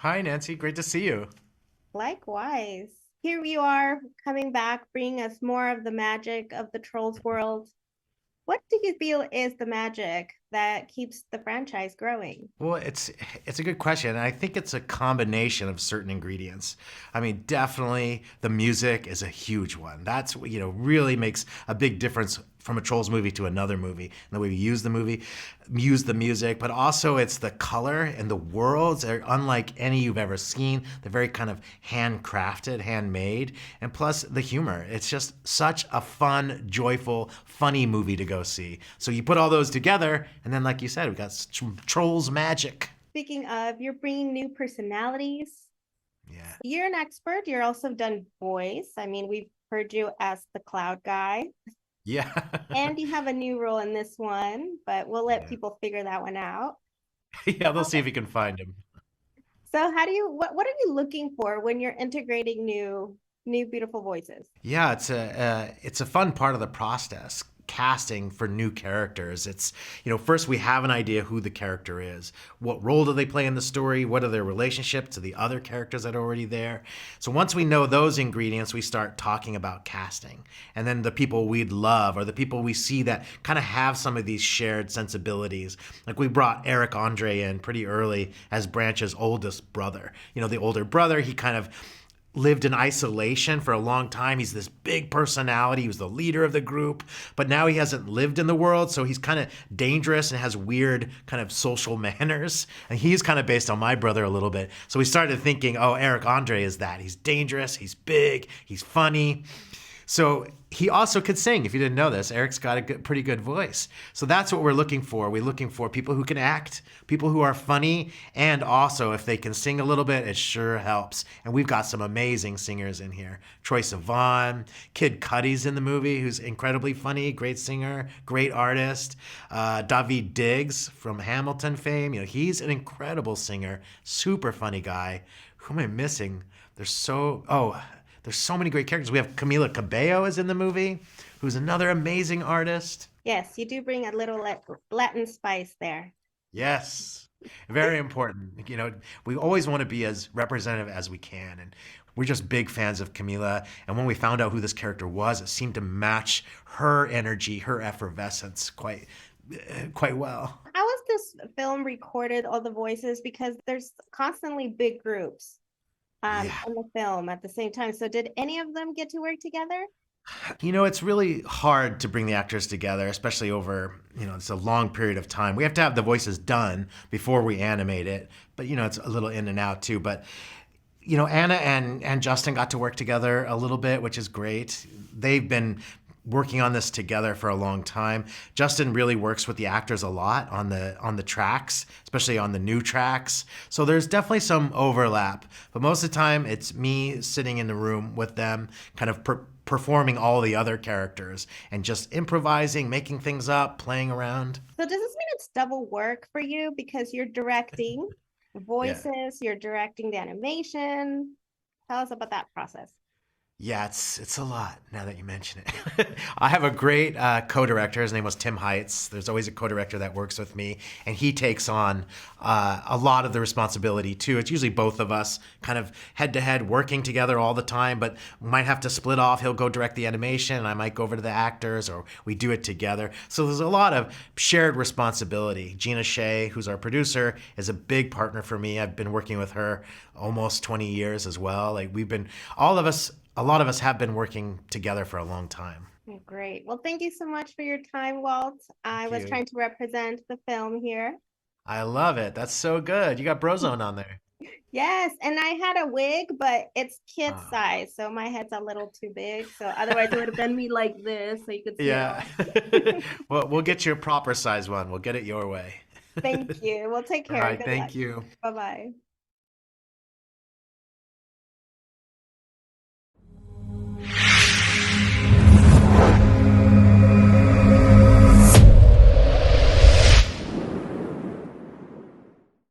Hi, Nancy. Great to see you. Likewise. Here we are coming back, bringing us more of the magic of the Trolls world. What do you feel is the magic that keeps the franchise growing? Well, it's a good question. I think it's a combination of certain ingredients. I mean, definitely the music is a huge one. That's what, really makes a big difference from a Trolls movie to another movie. And the way we use the music, but also it's the color and the worlds are unlike any you've ever seen. They're very kind of handcrafted, handmade, and plus the humor. It's just such a fun, joyful, funny movie to go see. So you put all those together, and then like you said, we got Trolls magic. Speaking of, you're bringing new personalities. Yeah. You're an expert. You're also done voice. I mean, we've heard you as the cloud guy, Yeah. and you have a new role in this one, but we'll let Yeah. people figure that one out. Yeah, they'll see if you can find him. So how do you what are you looking for when you're integrating new beautiful voices? Yeah, it's a fun part of the process. Casting for new characters. It's, first we have an idea who the character is. What role do they play in the story? What are their relationships to the other characters that are already there? So once we know those ingredients, we start talking about casting. And then the people we'd love or the people we see that kind of have some of these shared sensibilities. Like we brought Eric Andre in pretty early as Branch's oldest brother. The older brother, he kind of lived in isolation for a long time. He's this big personality. He was the leader of the group, but now he hasn't lived in the world, so he's kind of dangerous and has weird kind of social manners. And he's kind of based on my brother a little bit. So we started thinking, oh, Eric Andre is that. He's dangerous, he's big, he's funny. So he also could sing. If you didn't know this, Eric's got a pretty good voice. So that's what we're looking for. We're looking for people who can act, people who are funny, and also if they can sing a little bit, it sure helps. And we've got some amazing singers in here. Troye Sivan, Kid Cudi's in the movie, who's incredibly funny, great singer, great artist. Daveed Diggs from Hamilton fame, he's an incredible singer, super funny guy. Who am I missing? There's so many great characters. We have Camila Cabello is in the movie, who's another amazing artist. Yes, you do bring a little Latin spice there. Yes, very important. We always want to be as representative as we can. And we're just big fans of Camila. And when we found out who this character was, it seemed to match her energy, her effervescence quite well. How was this film recorded, all the voices? Because there's constantly big groups Yeah. in the film at the same time. So did any of them get to work together? It's really hard to bring the actors together, especially over, it's a long period of time. We have to have the voices done before we animate it, but, it's a little in and out too. But, Anna and Justin got to work together a little bit, which is great. They've been working on this together for a long time. Justin really works with the actors a lot on the tracks, especially on the new tracks. So there's definitely some overlap, but most of the time it's me sitting in the room with them, kind of performing all the other characters and just improvising, making things up, playing around. So does this mean it's double work for you because you're directing Yeah. voices, you're directing the animation? Tell us about that process. Yeah, it's a lot now that you mention it. I have a great co-director. His name was Tim Heitz. There's always a co-director that works with me, and he takes on a lot of the responsibility too. It's usually both of us kind of head to head working together all the time, but we might have to split off. He'll go direct the animation, and I might go over to the actors, or we do it together. So there's a lot of shared responsibility. Gina Shea, who's our producer, is a big partner for me. I've been working with her almost 20 years as well. Like all of us a lot of us have been working together for a long time. Oh, great. Well, thank you so much for your time, Walt. I Thank was you. trying to represent the film here. I love it. That's so good. You got Brozone on there. Yes, and I had a wig, but it's kid Oh, size, so my head's a little too big. So otherwise, it would have been me like this, so you could see it yeah. all. Well, we'll get you a proper size one. We'll get it your way. Thank you. Well, take All care. right. Good luck. Thank you. Bye bye.